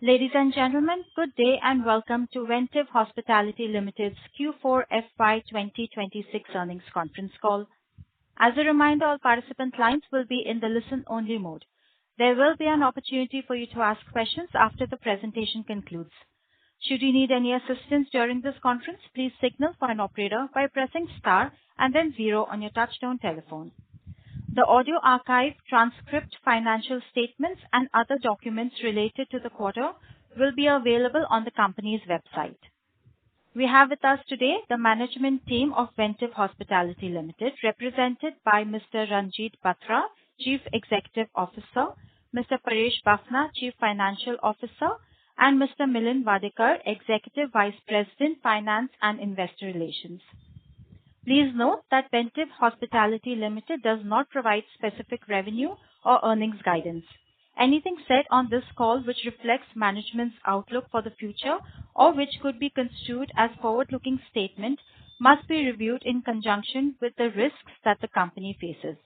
Ladies and gentlemen, good day and welcome to Ventive Hospitality Limited's Q4 FY 2026 earnings conference call. As a reminder, all participant lines will be in the listen-only mode. There will be an opportunity for you to ask questions after the presentation concludes. Should you need any assistance during this conference, please signal for an operator by pressing star and then 0 on your touchtone telephone. The audio archive, transcript, financial statements, and other documents related to the quarter will be available on the company's website. We have with us today the management team of Ventive Hospitality Limited, represented by Mr. Ranjit Batra, Chief Executive Officer, Mr. Paresh Bafna, Chief Financial Officer, and Mr. Milind Wadekar, Executive Vice President, Finance and Investor Relations. Please note that Ventive Hospitality Limited does not provide specific revenue or earnings guidance. Anything said on this call which reflects management's outlook for the future or which could be construed as forward-looking statement must be reviewed in conjunction with the risks that the company faces.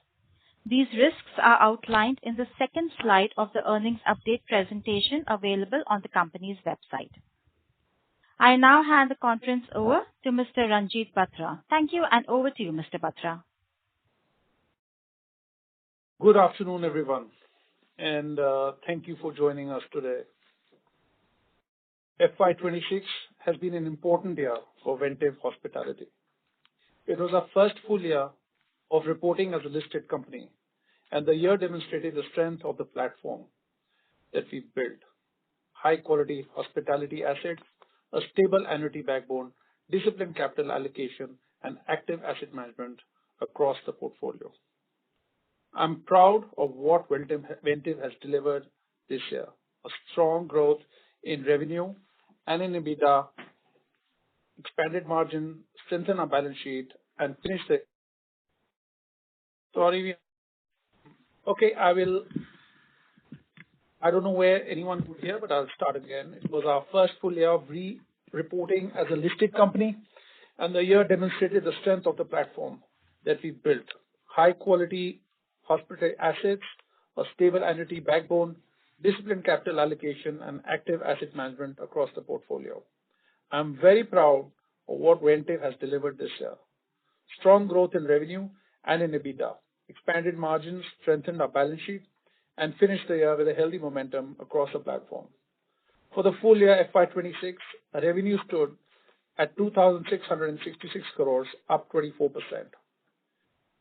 These risks are outlined in the second slide of the earnings update presentation available on the company's website. I now hand the conference over to Mr. Ranjit Batra. Thank you, and over to you, Mr. Batra. Good afternoon, everyone, and thank you for joining us today. FY26 has been an important year for Ventive Hospitality. It was our first full year of reporting as a listed company, and the year demonstrated the strength of the platform that we've built. High-quality hospitality assets, a stable annuity backbone, disciplined capital allocation, and active asset management across the portfolio. I'm proud of what Ventive has delivered this year. A strong growth in revenue and in EBITDA, expanded margin, strengthened our balance sheet, and finished it. I don't know where anyone could hear, but I'll start again. It was our first full year of reporting as a listed company, and the year demonstrated the strength of the platform that we've built. High quality hospitality assets, a stable annuity backbone, disciplined capital allocation, and active asset management across the portfolio. I'm very proud of what Ventive has delivered this year. Strong growth in revenue and in EBITDA, expanded margins, strengthened our balance sheet, and finished the year with a healthy momentum across the platform. For the full year FY26, revenue stood at 2,666 crores, up 24%,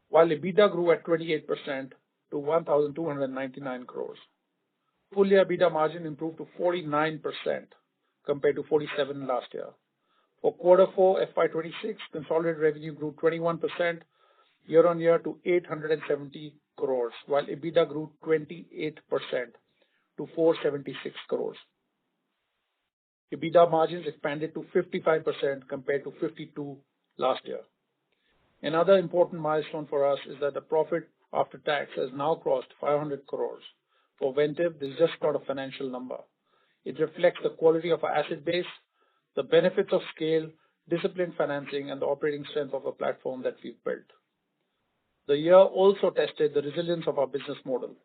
while EBITDA grew at 28% to 1,299 crores. Full year EBITDA margin improved to 49% compared to 47% last year. For quarter 4 FY26, consolidated revenue grew 21% year-on-year to 870 crores, while EBITDA grew 28% to 476 crores. EBITDA margins expanded to 55% compared to 52% last year. Another important milestone for us is that the profit after tax has now crossed 500 crores. For Ventive, this is just not a financial number. It reflects the quality of our asset base, the benefits of scale, disciplined financing, and the operating strength of a platform that we've built. The year also tested the resilience of our business model.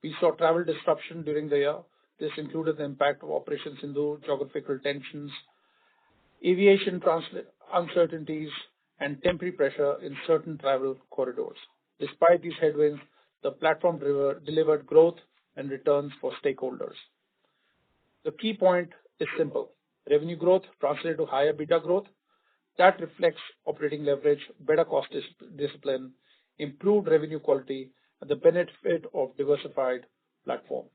We saw travel disruption during the year. This included the impact of Operation Sindoor, geographical tensions, aviation uncertainties, and temporary pressure in certain travel corridors. Despite these headwinds, the platform delivered growth and returns for stakeholders. The key point is simple. Revenue growth translated to higher EBITDA growth. That reflects operating leverage, better cost discipline, improved revenue quality, and the benefit of diversified platform.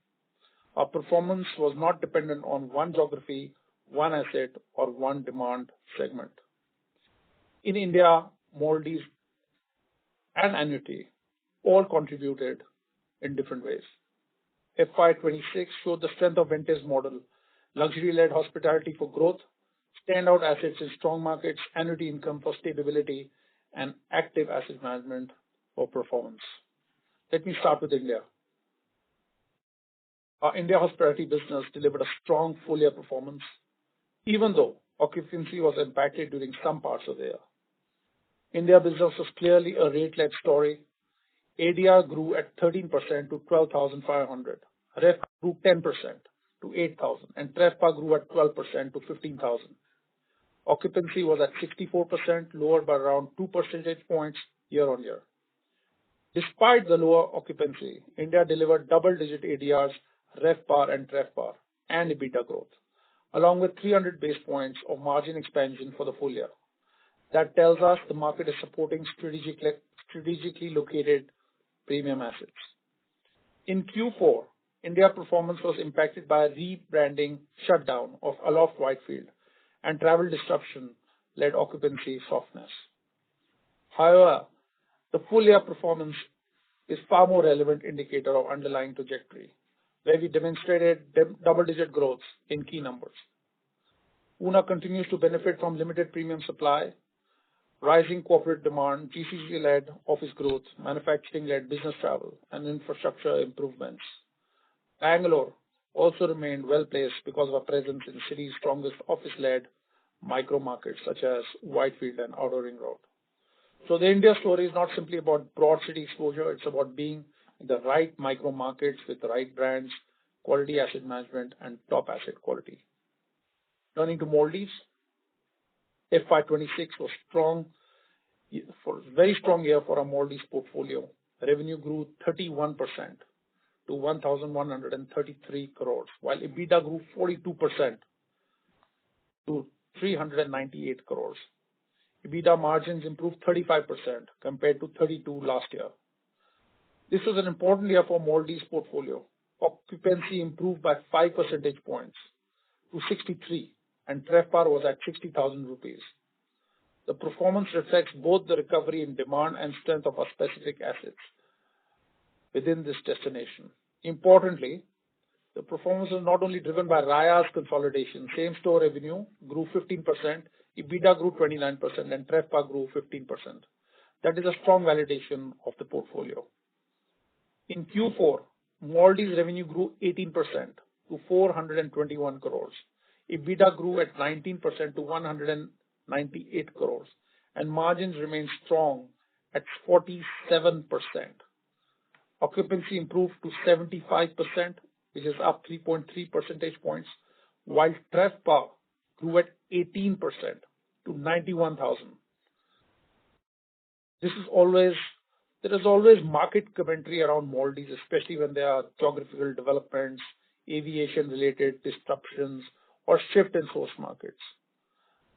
Our performance was not dependent on one geography, one asset, or one demand segment. In India, Maldives, and annuity all contributed in different ways. FY26 showed the strength of Ventive's model: luxury-led hospitality for growth, standout assets in strong markets, annuity income for stability, and active asset management for performance. Let me start with India. Our India hospitality business delivered a strong full year performance, even though occupancy was impacted during some parts of the year. India business was clearly a rate-led story. ADR grew at 13% to 12,500. REF grew 10%. to 8,000, and TRevPAR grew at 12% to 15,000. Occupancy was at 64%, lower by around 2 percentage points year-on-year. Despite the lower occupancy, India delivered double-digit ADRs, RevPAR and TRevPAR, and EBITDA growth, along with 300 basis points of margin expansion for the full year. That tells us the market is supporting strategically located premium assets. In Q4, India performance was impacted by a rebranding shutdown of Aloft Whitefield, and travel disruption led occupancy softness. However, the full year performance is far more relevant indicator of underlying trajectory, where we demonstrated double-digit growth in key numbers. Pune continues to benefit from limited premium supply, rising corporate demand, GCC-led office growth, manufacturing-led business travel, and infrastructure improvements. Bangalore also remained well-placed because of our presence in the city's strongest office-led micro markets such as Whitefield and Outer Ring Road. So the India story is not simply about broad city exposure, it's about being in the right micro markets with the right brands, quality asset management, and top asset quality. Turning to Maldives, FY26 was very strong year for our Maldives portfolio. Revenue grew 31% to 1,133 crores, while EBITDA grew 42% to 398 crores. EBITDA margins improved 35% compared to 32% last year. This was an important year for Maldives portfolio. Occupancy improved by 5 percentage points to 63%, and TRevPAR was at 60,000 rupees. The performance reflects both the recovery in demand and strength of our specific assets within this destination. Importantly, the performance is not only driven by Raya's consolidation. Same-store revenue grew 15%, EBITDA grew 29%, and TRevPAR grew 15%. That is a strong validation of the portfolio. In Q4, Maldives revenue grew 18% to 421 crores. EBITDA grew at 19% to 198 crores, and margins remained strong at 47%. Occupancy improved to 75%, which is up 3.3 percentage points, while TRevPAR grew at 18% to 91,000. There is always market commentary around Maldives, especially when there are geographical developments, aviation-related disruptions, or shift in source markets.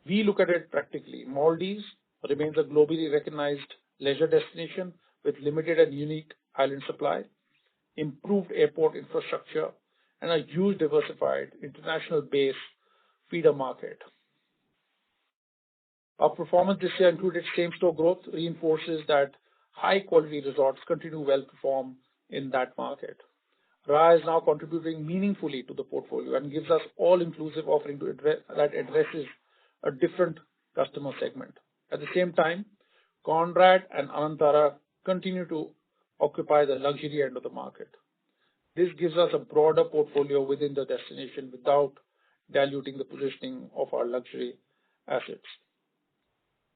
We look at it practically. Maldives remains a globally recognized leisure destination with limited and unique island supply, improved airport infrastructure, and a huge diversified international base feeder market. Our performance this year included same-store growth, reinforces that high-quality resorts continue well perform in that market. Raya is now contributing meaningfully to the portfolio and gives us all-inclusive offering that addresses a different customer segment. At the same time, Conrad and Anantara continue to occupy the luxury end of the market. This gives us a broader portfolio within the destination without diluting the positioning of our luxury assets.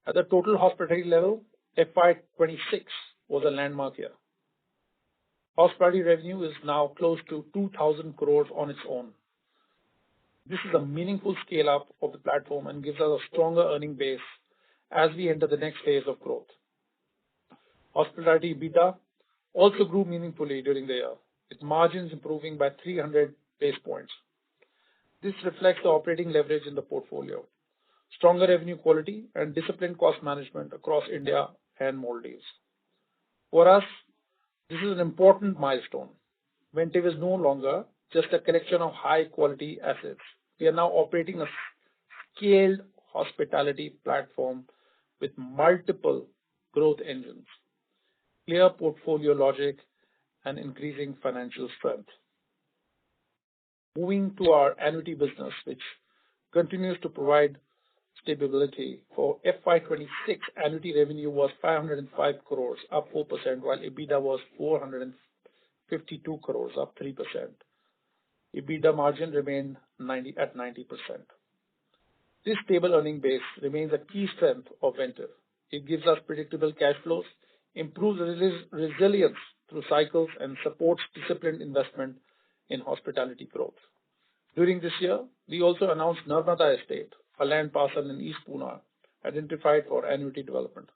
At the total hospitality level, FY26 was a landmark year. Hospitality revenue is now close to 2,000 crores on its own. This is a meaningful scale-up of the platform and gives us a stronger earning base as we enter the next phase of growth. Hospitality EBITDA also grew meaningfully during the year, with margins improving by 300 basis points. This reflects the operating leverage in the portfolio, stronger revenue quality, and disciplined cost management across India and Maldives. For us, this is an important milestone. Ventive is no longer just a collection of high-quality assets. We are now operating a scaled hospitality platform with multiple growth engines, clear portfolio logic, and increasing financial strength. Moving to our annuity business, which continues to provide stability. For FY26, annuity revenue was 505 crores, up 4%, while EBITDA was 452 crores, up 3%. EBITDA margin remained at 90%. This stable earning base remains a key strength of Ventive. It gives us predictable cash flows, improves resilience through cycles, and supports disciplined investment in hospitality growth. During this year, we also announced Narmada Estate, a land parcel in East Pune, identified for annuity development.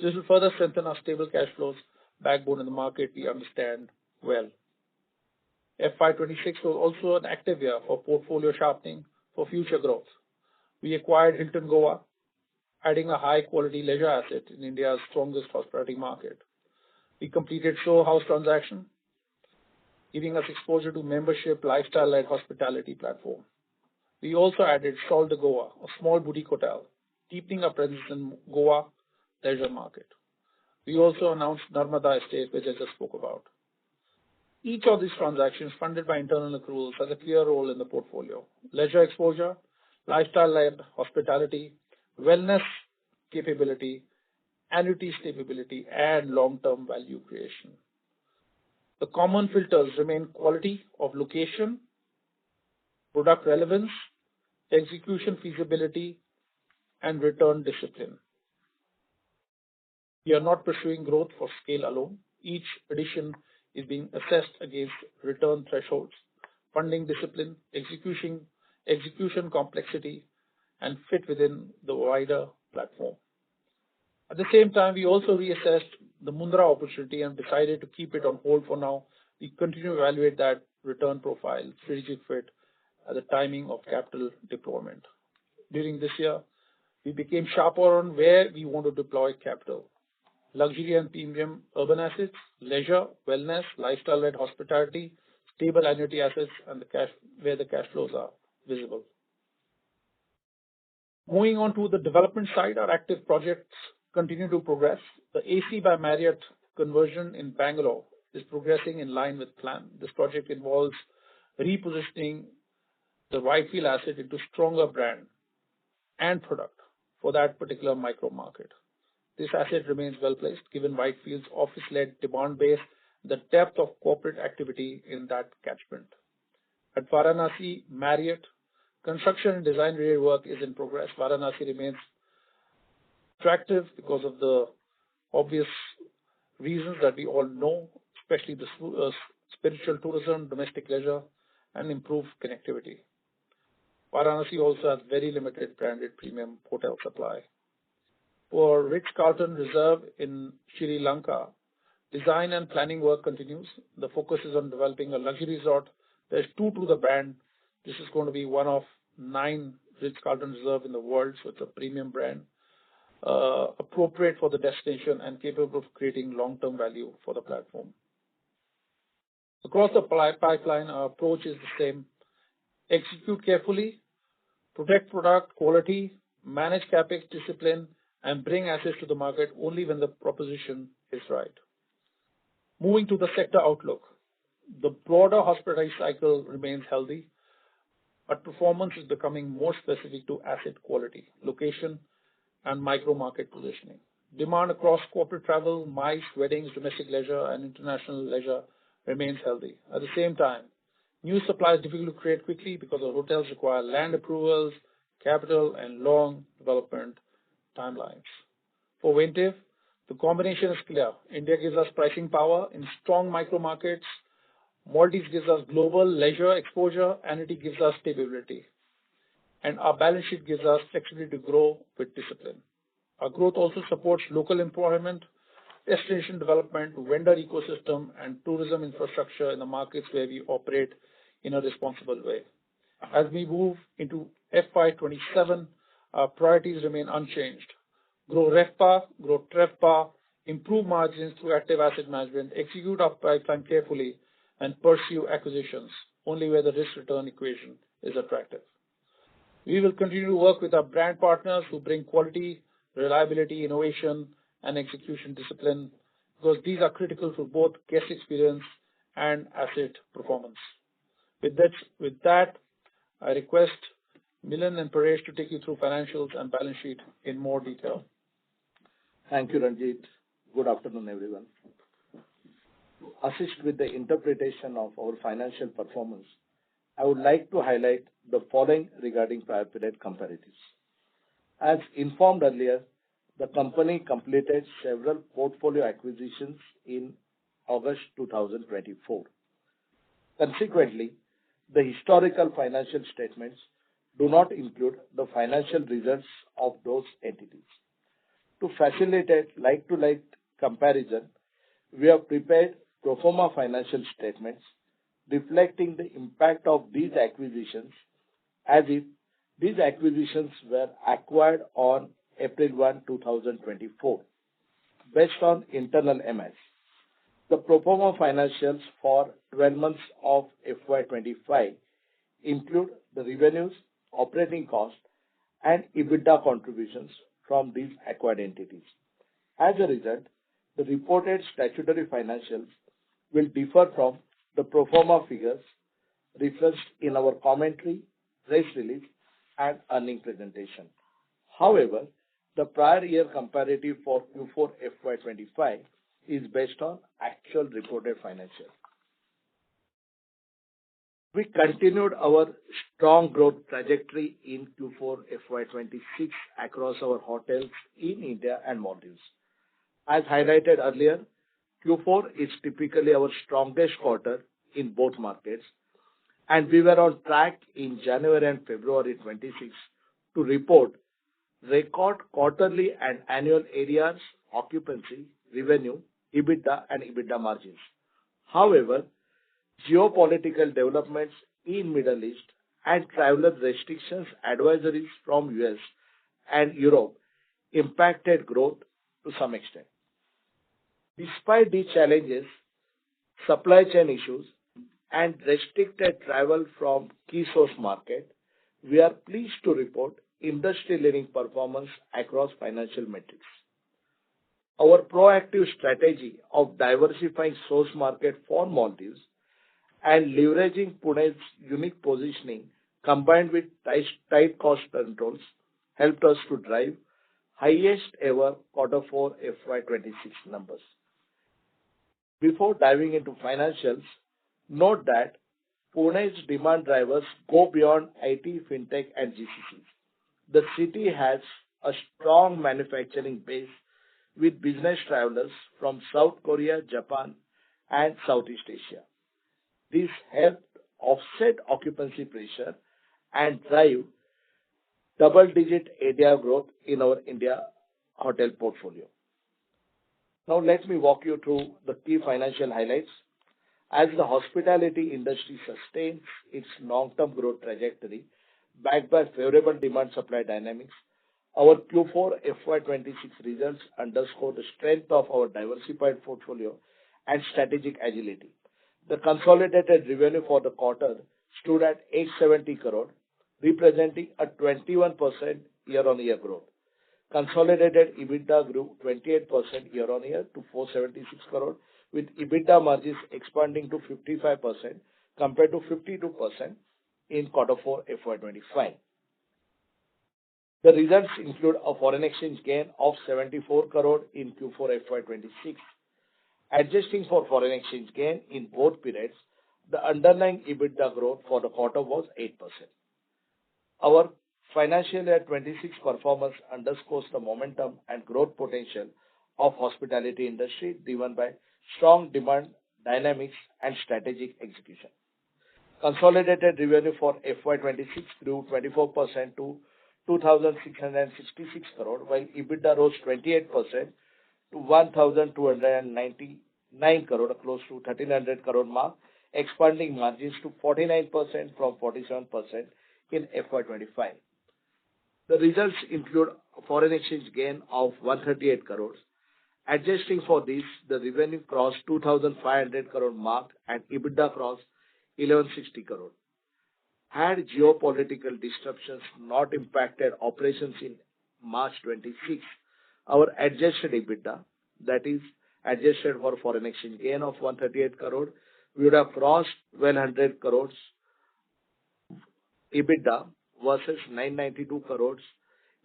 This will further strengthen our stable cash flows backbone in the market we understand well. FY26 was also an active year for portfolio sharpening for future growth. We acquired Hilton Goa, adding a high-quality leisure asset in India's strongest hospitality market. We completed Soho House transaction, giving us exposure to membership lifestyle-led hospitality platform. We also added Sol de Goa, a small boutique hotel, deepening our presence in Goa leisure market. We also announced Narmada Estate, which I just spoke about. Each of these transactions, funded by internal accruals, has a clear role in the portfolio: leisure exposure, lifestyle-led hospitality, wellness capability, annuity stability, and long-term value creation. The common filters remain quality of location, product relevance, execution feasibility, and return discipline. We are not pursuing growth for scale alone. Each addition is being assessed against return thresholds, funding discipline, execution complexity, and fit within the wider platform. At the same time, we also reassessed the Mundra opportunity and decided to keep it on hold for now. We continue to evaluate that return profile, strategic fit, at the timing of capital deployment. During this year, we became sharper on where we want to deploy capital: luxury and premium urban assets, leisure, wellness, lifestyle-led hospitality, stable annuity assets, and where the cash flows are visible. Moving on to the development side, our active projects continue to progress. The AC by Marriott conversion in Bangalore is progressing in line with plan. This project involves repositioning the Whitefield asset into stronger brand and product for that particular micro market. This asset remains well placed given Whitefield's office-led demand base, the depth of corporate activity in that catchment. At Varanasi Marriott, construction and design related work is in progress. Varanasi remains attractive because of the obvious reasons that we all know, especially the spiritual tourism, domestic leisure, and improved connectivity. Varanasi also has very limited branded premium hotel supply. For Ritz-Carlton Reserve in Sri Lanka, design and planning work continues. The focus is on developing a luxury resort. There's two to the brand. This is going to be one of 9 Ritz-Carlton Reserve in the world, so it's a premium brand, appropriate for the destination and capable of creating long-term value for the platform. Across the pipeline, our approach is the same: execute carefully, protect product quality, manage capex discipline, and bring assets to the market only when the proposition is right. Moving to the sector outlook, the broader hospitality cycle remains healthy, but performance is becoming more specific to asset quality, location, and micro market positioning. Demand across corporate travel, MICE, weddings, domestic leisure, and international leisure remains healthy. At the same time, new supply is difficult to create quickly because the hotels require land approvals, capital, and long development timelines. For Ventive, the combination is clear. India gives us pricing power in strong micro markets. Maldives gives us global leisure exposure. Annuity gives us stability. And our balance sheet gives us flexibility to grow with discipline. Our growth also supports local employment, destination development, vendor ecosystem, and tourism infrastructure in the markets where we operate in a responsible way. As we move into FY27, our priorities remain unchanged: grow RevPAR, grow TRevPAR, improve margins through active asset management, execute our pipeline carefully, and pursue acquisitions only where the risk-return equation is attractive. We will continue to work with our brand partners who bring quality, reliability, innovation, and execution discipline, because these are critical for both guest experience and asset performance. With that, I request Milan and Paresh to take you through financials and balance sheet in more detail. Thank you, Ranjit. Good afternoon, everyone. To assist with the interpretation of our financial performance, I would like to highlight the following regarding prior period comparatives. As informed earlier, the company completed several portfolio acquisitions in August 2024. Consequently, the historical financial statements do not include the financial results of those entities. To facilitate like-to-like comparison, we have prepared pro forma financial statements reflecting the impact of these acquisitions as if these acquisitions were acquired on April 1, 2024, based on internal MS. The pro forma financials for 12 months of FY25 include the revenues, operating costs, and EBITDA contributions from these acquired entities. As a result, the reported statutory financials will differ from the pro forma figures referenced in our commentary, press release, and earnings presentation. However, the prior year comparative for Q4 FY25 is based on actual reported financials. We continued our strong growth trajectory in Q4 FY26 across our hotels in India and Maldives. As highlighted earlier, Q4 is typically our strongest quarter in both markets, and we were on track in January and February 26 to report record quarterly and annual ADRs, occupancy, revenue, EBITDA, and EBITDA margins. However, geopolitical developments in Middle East and traveler restrictions advisories from US and Europe impacted growth to some extent. Despite these challenges, supply chain issues, and restricted travel from key source market, we are pleased to report industry-leading performance across financial metrics. Our proactive strategy of diversifying source market for Maldives and leveraging Pune's unique positioning combined with tight cost controls helped us to drive highest ever Q4 FY26 numbers. Before diving into financials, note that Pune's demand drivers go beyond IT, fintech, and GCCs. The city has a strong manufacturing base with business travelers from South Korea, Japan, and Southeast Asia. This helped offset occupancy pressure and drive double-digit ADR growth in our India hotel portfolio. Now let me walk you through the key financial highlights. As the hospitality industry sustains its long-term growth trajectory backed by favorable demand-supply dynamics, our Q4 FY26 results underscore the strength of our diversified portfolio and strategic agility. The consolidated revenue for the quarter stood at 870 crore, representing a 21% year-on-year growth. Consolidated EBITDA grew 28% year-on-year to 476 crore, with EBITDA margins expanding to 55% compared to 52% in Q4 FY25. The results include a foreign exchange gain of 74 crore in Q4 FY26. Adjusting for foreign exchange gain in both periods, the underlying EBITDA growth for the quarter was 8%. Our financial year 26 performance underscores the momentum and growth potential of hospitality industry driven by strong demand dynamics and strategic execution. Consolidated revenue for FY26 grew 24% to 2,666 crore, while EBITDA rose 28% to 1,299 crore, close to 1,300 crore mark, expanding margins to 49% from 47% in FY25. The results include a foreign exchange gain of 138 crores. Adjusting for this, the revenue crossed 2,500 crore mark and EBITDA crossed 1,160 crore. Had geopolitical disruptions not impacted operations in March 26, our adjusted EBITDA, that is adjusted for foreign exchange gain of 138 crore, we would have crossed 1,200 crores EBITDA versus 992 crores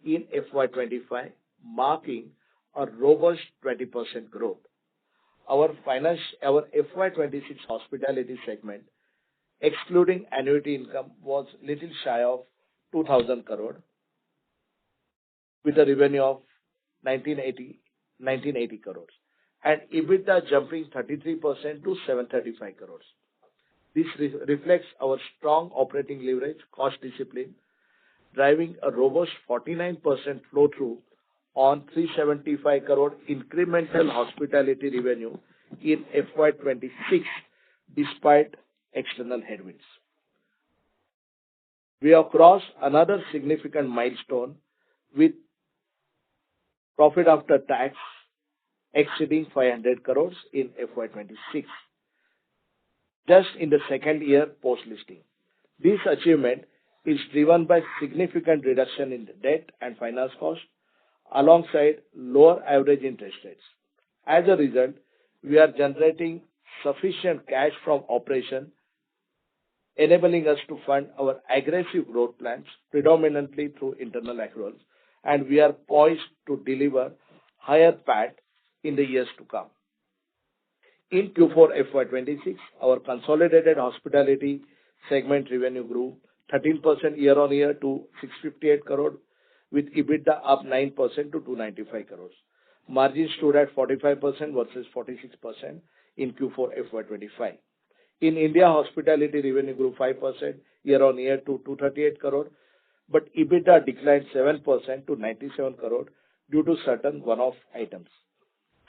in FY25, marking a robust 20% growth. Our FY26 hospitality segment, excluding annuity income, was little shy of 2,000 crore with a revenue of 1980 crores and EBITDA jumping 33% to 735 crores. This reflects our strong operating leverage, cost discipline, driving a robust 49% flow-through on 375 crore incremental hospitality revenue in FY26, despite external headwinds. We have crossed another significant milestone with profit after tax exceeding 500 crores in FY26, just in the second year post-listing. This achievement is driven by significant reduction in the debt and finance cost, alongside lower average interest rates. As a result, we are generating sufficient cash from operation, enabling us to fund our aggressive growth plans predominantly through internal accruals, and we are poised to deliver higher PAT in the years to come. In Q4 FY26, our consolidated hospitality segment revenue grew 13% year-on-year to 658 crore, with EBITDA up 9% to 295 crores. Margins stood at 45% versus 46% in Q4 FY25. In India, hospitality revenue grew 5% year-on-year to 238 crore, but EBITDA declined 7% to 97 crore due to certain one-off items.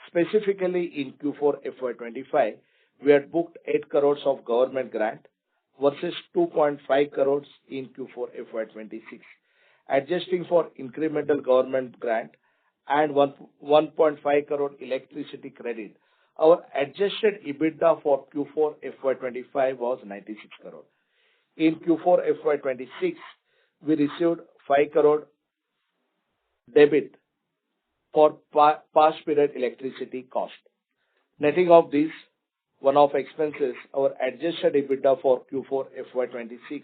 Specifically, in Q4 FY25, we had booked 8 crores of government grant versus 2.5 crores in Q4 FY26. Adjusting for incremental government grant and 1.5 crore electricity credit, our adjusted EBITDA for Q4 FY25 was 96 crore. In Q4 FY26, we received 5 crore debit for past period electricity cost. Netting off these one-off expenses, our adjusted EBITDA for Q4 FY26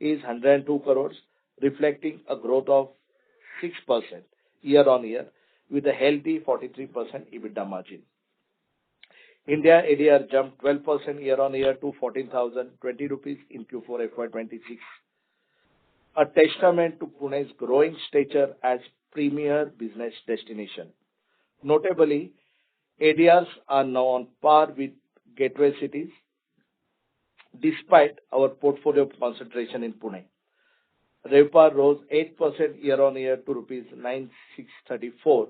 is 102 crores, reflecting a growth of 6% year-on-year with a healthy 43% EBITDA margin. India ADR jumped 12% year-on-year to 14,020 rupees in Q4 FY26, a testament to Pune's growing stature as premier business destination. Notably, ADRs are now on par with gateway cities, despite our portfolio concentration in Pune. RevPAR rose 8% year-on-year to rupees 9,634,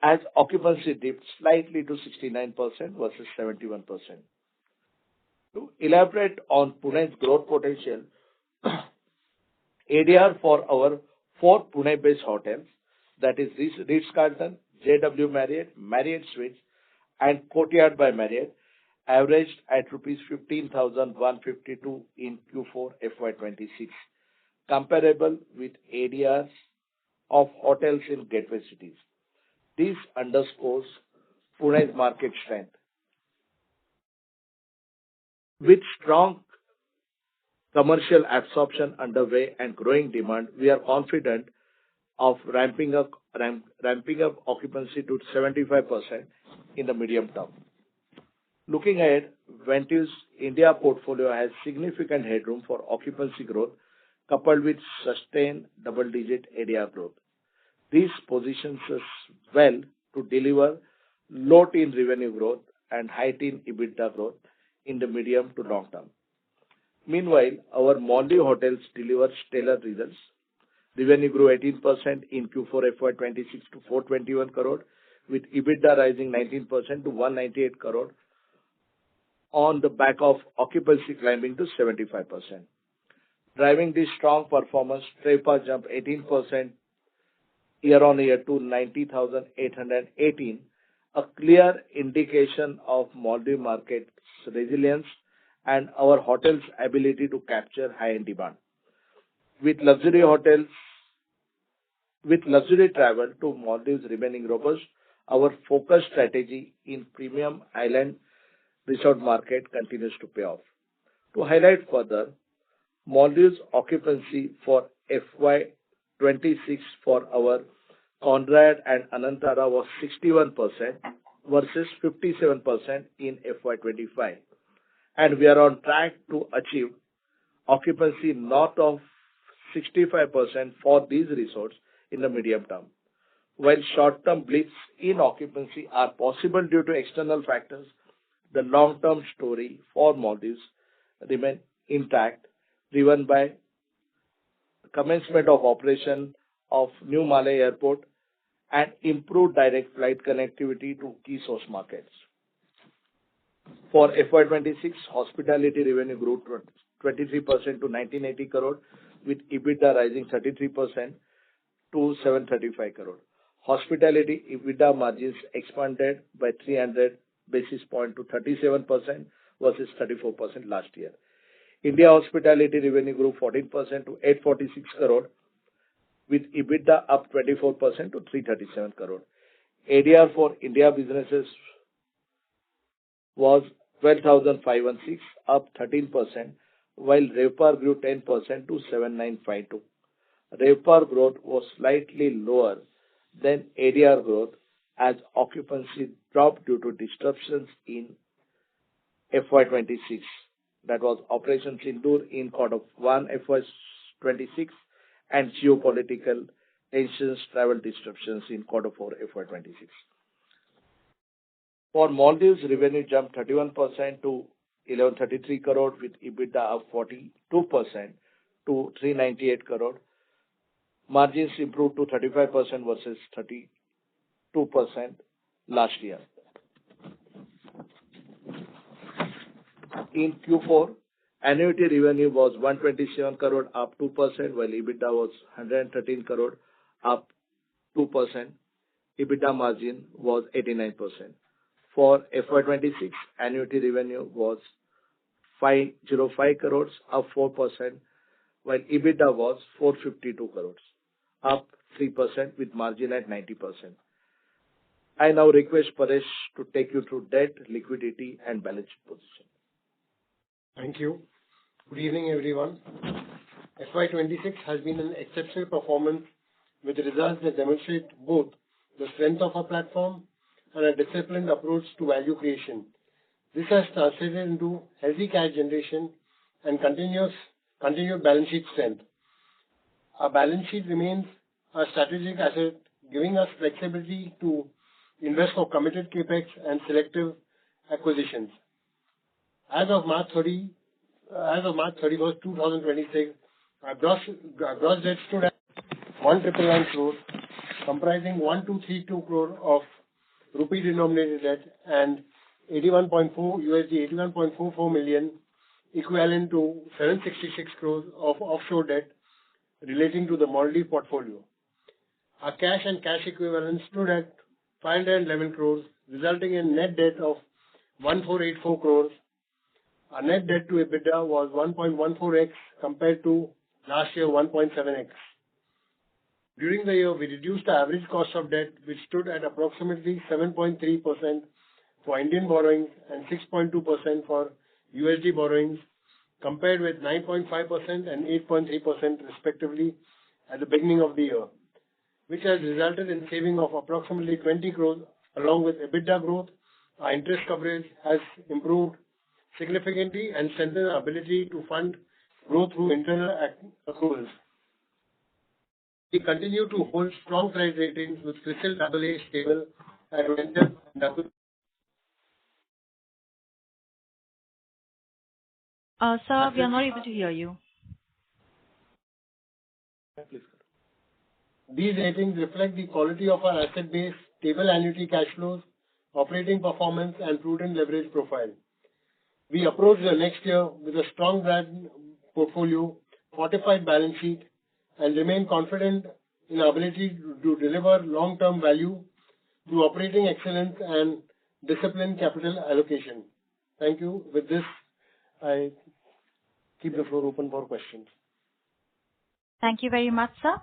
as occupancy dipped slightly to 69% versus 71%. To elaborate on Pune's growth potential, ADR for our 4 Pune-based hotels, that is Ritz-Carlton, JW Marriott, Marriott Suites, and Courtyard by Marriott, averaged at rupees 15,152 in Q4 FY26, comparable with ADRs of hotels in gateway cities. This underscores Pune's market strength. With strong commercial absorption underway and growing demand, we are confident of ramping up occupancy to 75% in the medium term. Looking ahead, Ventive's India portfolio has significant headroom for occupancy growth, coupled with sustained double-digit ADR growth. This positions us well to deliver low-teen revenue growth and high-teen EBITDA growth in the medium to long term. Meanwhile, our Maldives hotels delivered stellar results. Revenue grew 18% in Q4 FY26 to 421 crore, with EBITDA rising 19% to 198 crore on the back of occupancy climbing to 75%. Driving this strong performance, RevPAR jumped 18% year-on-year to 90,818, a clear indication of Maldives market's resilience and our hotels' ability to capture high-end demand. With luxury travel to Maldives remaining robust, our focus strategy in premium island resort market continues to pay off. To highlight further, Maldives occupancy for FY26 for our Conrad and Anantara was 61% versus 57% in FY25, and we are on track to achieve occupancy north of 65% for these resorts in the medium term. While short-term blips in occupancy are possible due to external factors, the long-term story for Maldives remains intact, driven by commencement of operation of New Malay Airport and improved direct flight connectivity to key source markets. For FY26, hospitality revenue grew 23% to 1980 crore, with EBITDA rising 33% to 735 crore. Hospitality EBITDA margins expanded by 300 basis points to 37% versus 34% last year. India hospitality revenue grew 14% to 846 crore, with EBITDA up 24% to 337 crore. ADR for India businesses was 12,516, up 13%, while RevPAR grew 10% to 7,952. RevPAR growth was slightly lower than ADR growth as occupancy dropped due to disruptions in FY26. That was Operation Sindoor in Q1 FY26 and geopolitical tensions, travel disruptions in Q4 FY26. For Maldives, revenue jumped 31% to 1133 crore, with EBITDA up 42% to 398 crore. Margins improved to 35% versus 32% last year. In Q4, annuity revenue was 127 crore, up 2%, while EBITDA was 113 crore, up 2%. EBITDA margin was 89%. For FY26, annuity revenue was 505 crores, up 4%, while EBITDA was 452 crores, up 3% with margin at 90%. I now request Paresh to take you through debt, liquidity, and balance sheet position. Thank you. Good evening, everyone. FY26 has been an exceptional performance with results that demonstrate both the strength of our platform and a disciplined approach to value creation. This has translated into healthy cash generation and continued balance sheet strength. Our balance sheet remains a strategic asset, giving us flexibility to invest for committed capex and selective acquisitions. As of March 31st, 2026, our gross debt stood at 1,999 crore, comprising 1,232 crore of rupee-denominated debt and $81.44 million, equivalent to 766 crores of offshore debt relating to the Maldives portfolio. Our cash and cash equivalents stood at 511 crores, resulting in net debt of 1,484 crores. Our net debt to EBITDA was 1.14x compared to last year 1.7x. During the year, we reduced the average cost of debt, which stood at approximately 7.3% for Indian borrowings and 6.2% for USD borrowings, compared with 9.5% and 8.3% respectively at the beginning of the year, which has resulted in saving of approximately 20 crores. Along with EBITDA growth, our interest coverage has improved significantly and strengthened our ability to fund growth through internal accruals. We continue to hold strong credit ratings with CRISIL AA stable at Ventive and AA. Sir, we are not able to hear you. These ratings reflect the quality of our asset base, stable annuity cash flows, operating performance, and prudent leverage profile. We approach the next year with a strong brand portfolio, fortified balance sheet, and remain confident in our ability to deliver long-term value through operating excellence and disciplined capital allocation. Thank you. With this, I keep the floor open for questions. Thank you very much, sir.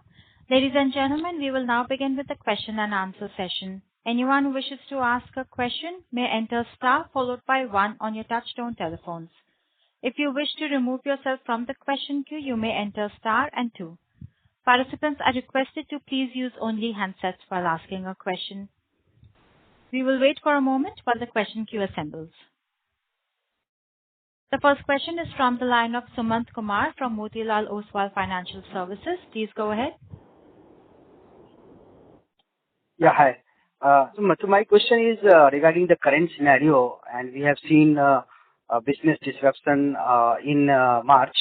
Ladies and gentlemen, we will now begin with the question and answer session. Anyone who wishes to ask a question may enter star followed by 1 on your touchtone telephones. If you wish to remove yourself from the question queue, you may enter star and 2. Participants are requested to please use only handsets while asking a question. We will wait for a moment while the question queue assembles. The first question is from the line of Sumant Kumar from Motilal Oswal Financial Services. Please go ahead. Yeah, hi. So my question is regarding the current scenario, and we have seen a business disruption in March.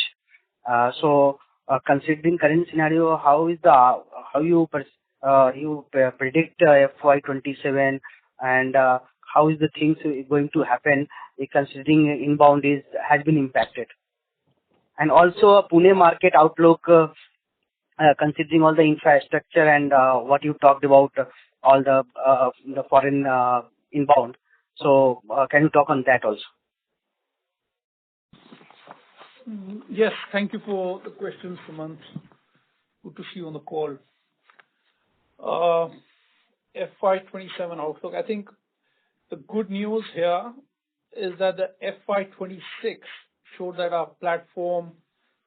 Considering current scenario, how is the how you predict FY27, and how is the things going to happen considering inbound has been impacted, and also Pune market outlook, considering all the infrastructure and what you talked about, all the foreign inbound. So can you talk on that also? Yes, thank you for the questions, Sumant. Good to see you on the call. FY27 outlook. I think the good news here is that the FY26 showed that our platform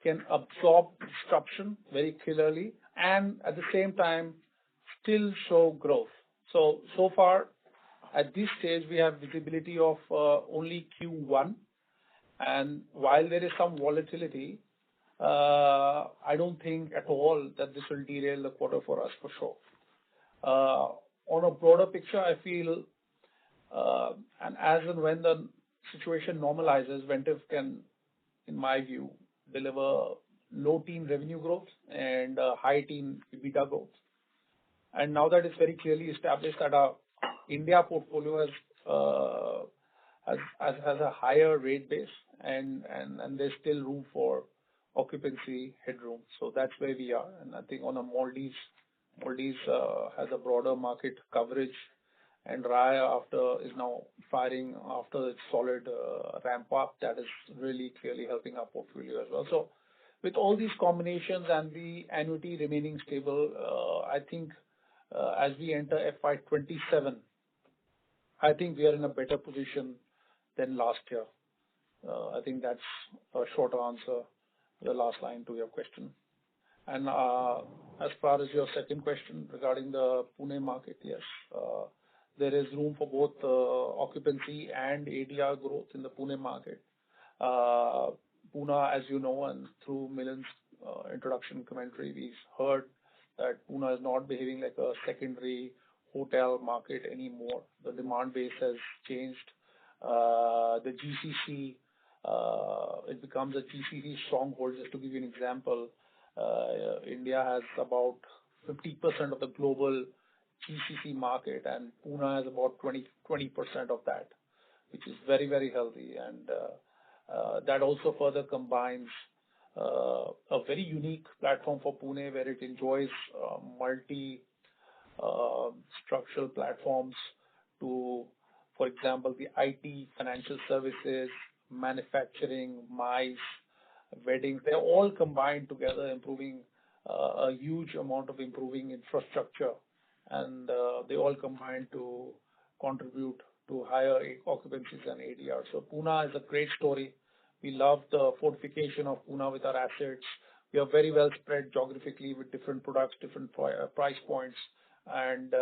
can absorb disruption very clearly and at the same time still show growth. So far at this stage we have visibility of only Q1, and while there is some volatility, I don't think at all that this will derail the quarter for us for sure. On a broader picture, I feel and as and when the situation normalizes, Ventive can, in my view, deliver low teen revenue growth and high teen EBITDA growth. And now that it's very clearly established that our India portfolio has a higher rate base, and there's still room for occupancy headroom. So that's where we are. And I think on a Maldives has a broader market coverage, and Raya is now firing after its solid ramp up. That is really clearly helping our portfolio as well. So with all these combinations and the annuity remaining stable, I think as we enter FY27, I think we are in a better position than last year. I think that's a short answer, the last line to your question. And as far as your second question regarding the Pune market, yes, there is room for both occupancy and ADR growth in the Pune market. Pune, as you know, and through Milan's introduction commentary, we've heard that Pune is not behaving like a secondary hotel market anymore. The demand base has changed. The GCC, it becomes a GCC stronghold. Just to give you an example, India has about 50% of the global GCC market, and Pune has about 20% of that, which is very, very healthy. And that also further combines a very unique platform for Pune, where it enjoys multi-structural platforms to, for example, the IT, financial services, manufacturing, MICE, weddings. They're all combined together, improving a huge amount of improving infrastructure, and they all combine to contribute to higher occupancies and ADR. So Pune is a great story. We love the fortification of Pune with our assets. We are very well spread geographically with different products, different price points, and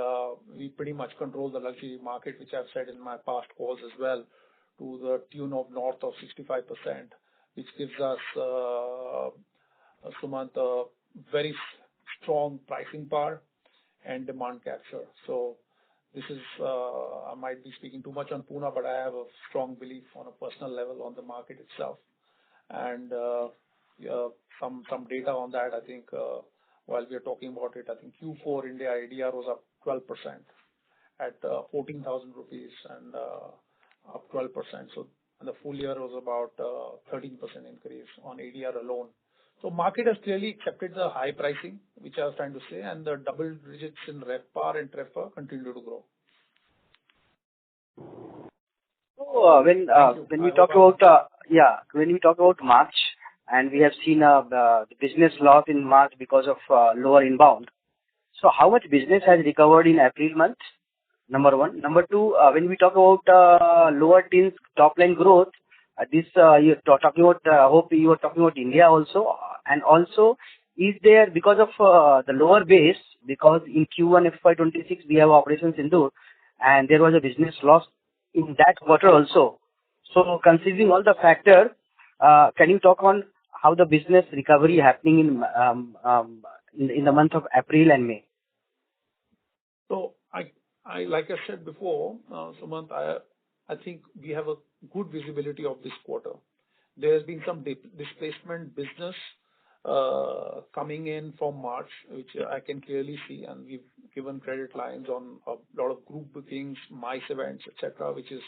we pretty much control the luxury market, which I've said in my past calls as well, to the tune of north of 65%, which gives us, Sumant, a very strong pricing power and demand capture. So this is, I might be speaking too much on Pune, but I have a strong belief on a personal level on the market itself. And some data on that, I think, while we are talking about it, I think Q4 India ADR was up 12% at 14,000 rupees and up 12%. So and the full year was about 13% increase on ADR alone. So market has clearly accepted the high pricing, which I was trying to say, and the double digits in RevPAR and TRevPAR continue to grow. So when we talk about March, and we have seen the business loss in March because of lower inbound. So how much business has recovered in April month? Number one. Number two, when we talk about lower teens top line growth, you're talking about, I hope you are talking about India also. And also, is there, because of the lower base, because in Q1 FY26 we have operations in Indore, and there was a business loss in that quarter also. So considering all the factors, can you talk on how the business recovery happening in the month of April and May? So like I said before, Sumant, I think we have a good visibility of this quarter. There has been some displacement business coming in from March, which I can clearly see, and we've given credit lines on a lot of group bookings, MICE events, etc., which is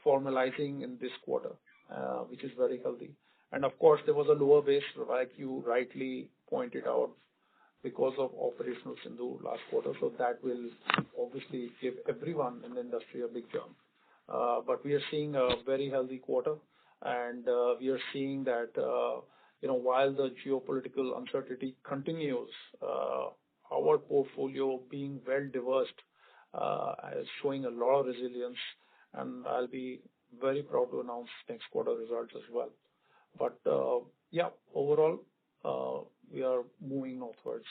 formalizing in this quarter, which is very healthy. And of course, there was a lower base, like you rightly pointed out, because of operational Sindhu last quarter. So that will obviously give everyone in the industry a big jump. But we are seeing a very healthy quarter, and we are seeing that while the geopolitical uncertainty continues, our portfolio being well diverse is showing a lot of resilience, and I'll be very proud to announce next quarter results as well. But yeah, overall, we are moving northwards.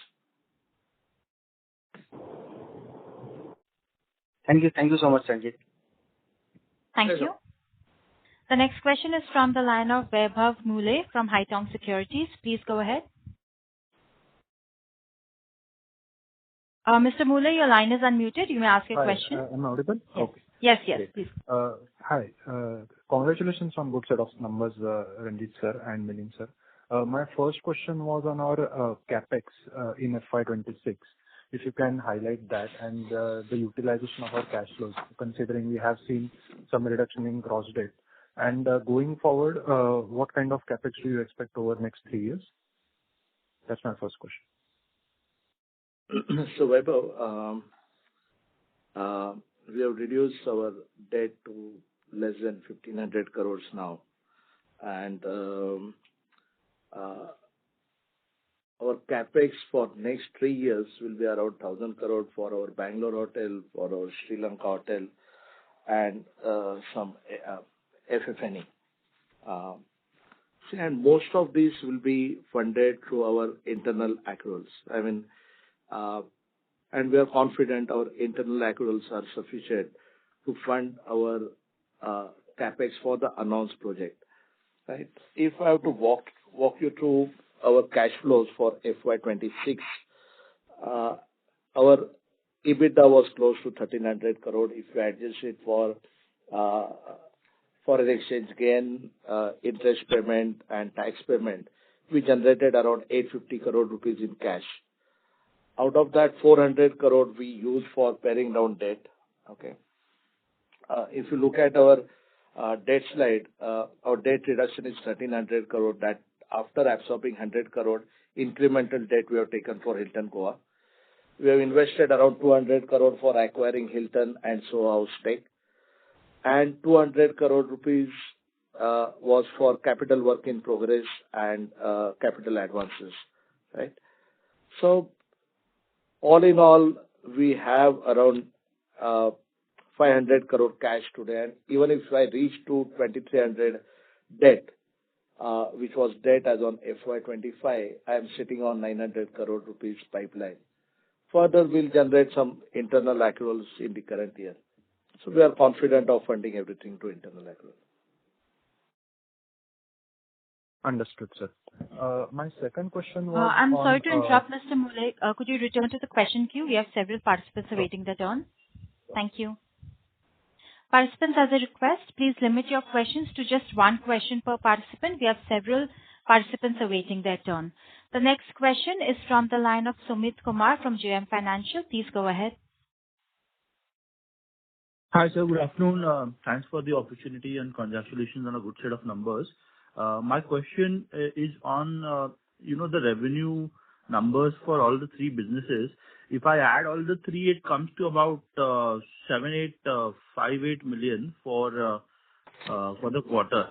Thank you. Thank you so much, Ranjit. Thank Pleasure. you. The next question is from the line of Vaibhav Mule from Haitong Securities. Please go ahead. Mr. Mule, your line is unmuted. You may ask your question. Am I audible? Yes. Okay. Yes, Great. please. Hi. Congratulations on good set of numbers, Ranjit sir and Milind sir. My first question was on our capex in FY26. If you can highlight that and the utilization of our cash flows, considering we have seen some reduction in gross debt. And going forward, what kind of capex do you expect over the next 3 years? That's my first question. So, Vaibhav, we have reduced our debt to less than 1,500 crores now. And our capex for next 3 years will be around 1,000 crore for our Bangalore hotel, for our Sri Lanka hotel, and some FF&E. And most of these will be funded through our internal accruals. And we are confident our internal accruals are sufficient to fund our capex for the announced project. Right? If I have to walk you through our cash flows for FY26, our EBITDA was close to 1,300 crore. If you adjust it for foreign exchange gain, interest payment, and tax payment, we generated around 850 crore rupees in cash. Out of that, 400 crore we used for paring down debt. Okay. If you look at our debt slide, our debt reduction is 1,300 crore. That after absorbing 100 crore incremental debt we have taken for Hilton Goa. We have invested around 200 crore for acquiring Hilton and Soho House stake, and 200 crore rupees was for capital work in progress and capital advances. Right. So all in all, we have around 500 crore cash today. And even if I reach to 2,300 debt, which was debt as on FY25, I am sitting on 900 crore rupees pipeline. Further, we'll generate some internal accruals in the current year. So we are confident of funding everything to internal accruals. Understood, sir. My second question was I'm on, sorry to interrupt, Mr. Mule. Could you return to the question queue? We have several participants awaiting their turn. Thank you. Participants, as a request, please limit your questions to just one question per participant. We have several participants awaiting their turn. The next question is from the line of Sumit Kumar from JM Financial. Please go ahead. Hi, sir. Good afternoon. Thanks for the opportunity and congratulations on a good set of numbers. My question is on, the revenue numbers for all the three businesses. If I add all the three, it comes to about 7,858 million for the quarter,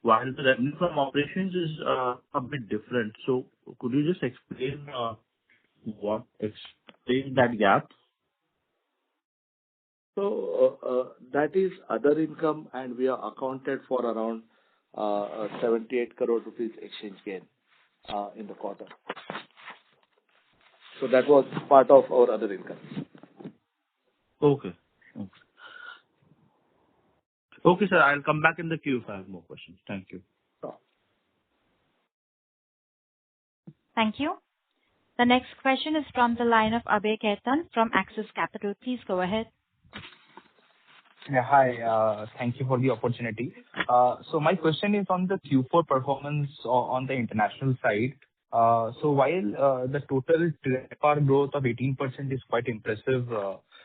while the revenue from operations is a bit different. So could you just explain explain that gap? So that is other income, and we are accounted for around 78 crore rupees exchange gain in the quarter. So that was part of our other income. Okay. Okay, sir. I'll come back in the queue if I have more questions. Thank you. Thank you. The next question is from the line of Abhay Khaitan from Axis Capital. Please go ahead. Yeah, hi. Thank you for the opportunity. So my question is on the Q4 performance on the international side. So while the total RevPAR growth of 18% is quite impressive,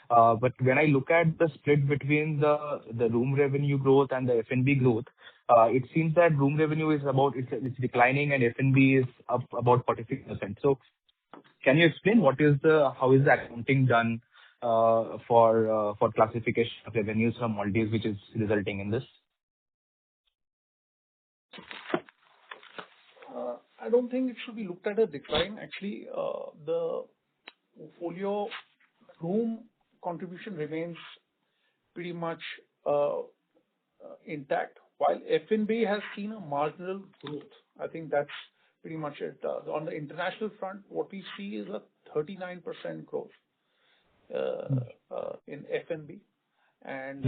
but when I look at the split between the room revenue growth and the F&B growth, it seems that room revenue is it's declining and F&B is up about 46%. So can you explain how is the accounting done for classification of revenues from Maldives, which is resulting in this? I don't think it should be looked at a decline. Actually, the portfolio room contribution remains pretty much intact, while F&B has seen a marginal growth. I think that's pretty much it. On the international front, what we see is a 39% growth in F&B, and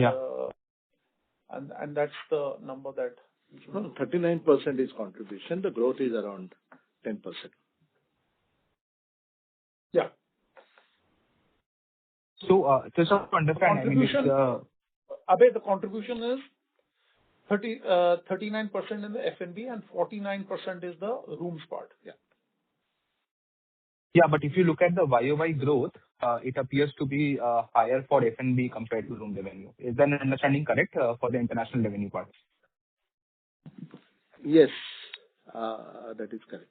that's the number that. No, 39% is contribution. The growth is around 10%. Yeah. So just to understand, Abhay, the contribution is 39% in the F&B and 49% is the rooms part. Yeah. Yeah, but if you look at the YOY growth, it appears to be higher for F&B compared to room revenue. Is that understanding correct for the international revenue part? Yes, that is correct.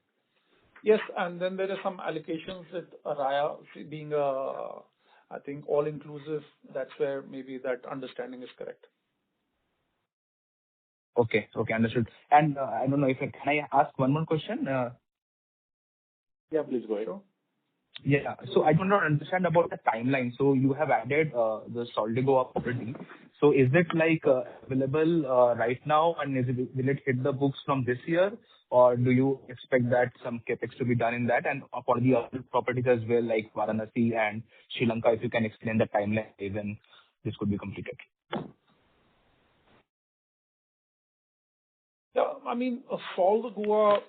Yes, and then there are some allocations with Raya being, I think, all-inclusive. That's where maybe that understanding is correct. Okay, understood. And I don't know can I ask one more question? Yeah, please go ahead. Sure. Yeah. So I do not understand about the timeline. So you have added the Soldigo property. So is it available right now, and will it hit the books from this year, or do you expect that some capex to be done in that? And for the other properties as well, like Varanasi and Sri Lanka, if you can explain the timeline when this could be completed. Yeah, I mean, Soldigo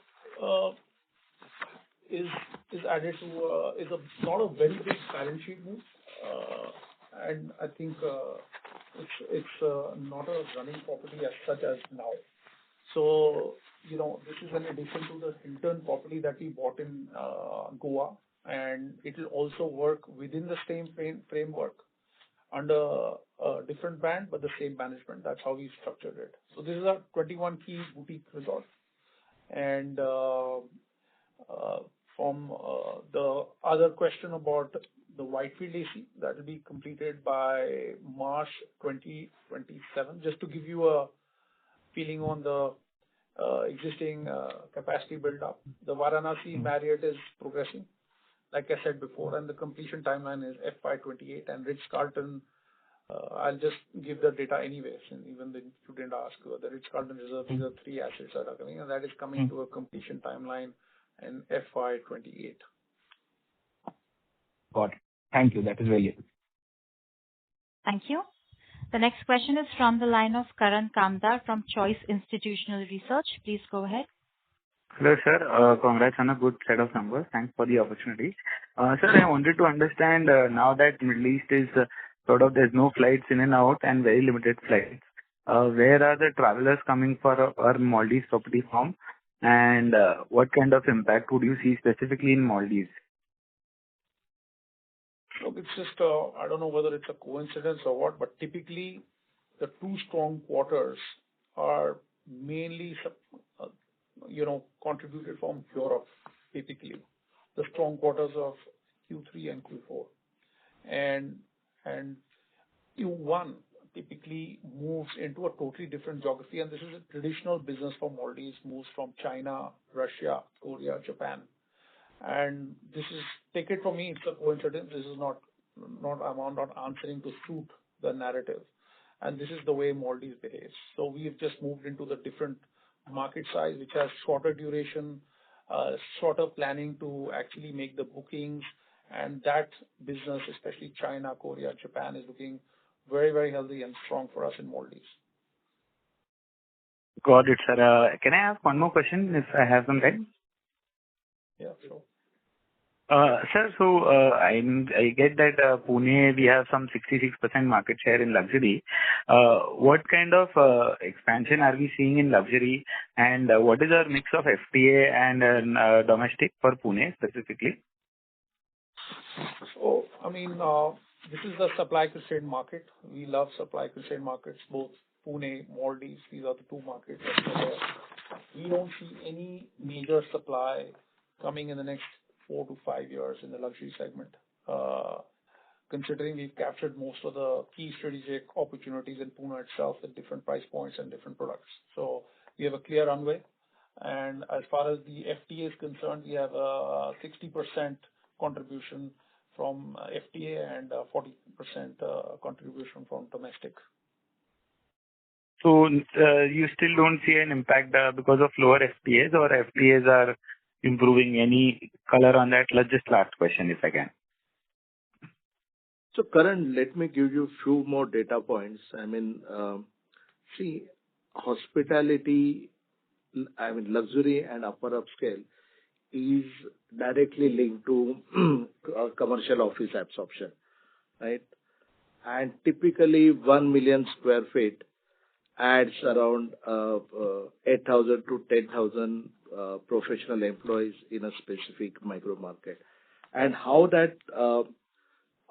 is added to is not a very big balance sheet move, and I think it's not a running property as such as now. So this is an addition to the Hilton property that we bought in Goa, and it will also work within the same framework under a different brand but the same management. That's how we structured it. So this is a 21-key boutique resort, and from the other question about the Whitefield AC, that will be completed by March 2027. Just to give you a feeling on the existing capacity build up, the Varanasi Marriott is progressing, like I said before, and the completion timeline is FY28. And Ritz-Carlton, I'll just give the data anyway, and even if you didn't ask, the Ritz-Carlton Reserve, these are 3 assets that are coming, and that is coming to a completion timeline in FY28. Got it. Thank you. That is very helpful. Thank you. The next question is from the line of Karan Kamdar from Choice Institutional Research. Please go ahead. Hello, sir. Congrats on a good set of numbers. Thanks for the opportunity. Sir, I wanted to understand now that Middle East is there's no flights in and out and very limited flights. Where are the travelers coming for our Maldives property from? And what kind of impact would you see specifically in Maldives? Look, it's just, I don't know whether it's a coincidence or what, but typically the 2 strong quarters are mainly, contributed from Europe, typically. The strong quarters of Q3 and Q4. And Q1 typically moves into a totally different geography, and this is a traditional business for Maldives, moves from China, Russia, Korea, Japan. And this is, take it from me, it's a coincidence. This is I'm not answering to suit the narrative. And this is the way Maldives behaves. So we've just moved into the different market size, which has shorter duration, shorter planning to actually make the bookings. And that business, especially China, Korea, Japan, is looking very, very healthy and strong for us in Maldives. Got it, sir. Can I ask one more question if I have some time? Yeah, sure. Sir, so I get that Pune, we have some 66% market share in luxury. What kind of expansion are we seeing in luxury, and what is our mix of FTA and domestic for Pune specifically? So, I mean, this is the supply-constrained market. We love supply-constrained markets, both Pune, Maldives. These are the two markets that are there. We don't see any major supply coming in the next 4 to 5 years in the luxury segment, considering we've captured most of the key strategic opportunities in Pune itself at different price points and different products. So we have a clear runway. And as far as the FTA is concerned, we have a 60% contribution from FTA and 40% contribution from domestic. So you still don't see an impact because of lower FTAs, or FTAs are improving? Any color on that? Just last question, if I can. So, Karan, let me give you a few more data points. I mean, see, hospitality, I mean, luxury and upper upscale is directly linked to commercial office absorption, right? And typically 1 million square feet adds around 8,000 to 10,000 professional employees in a specific micro market. And how that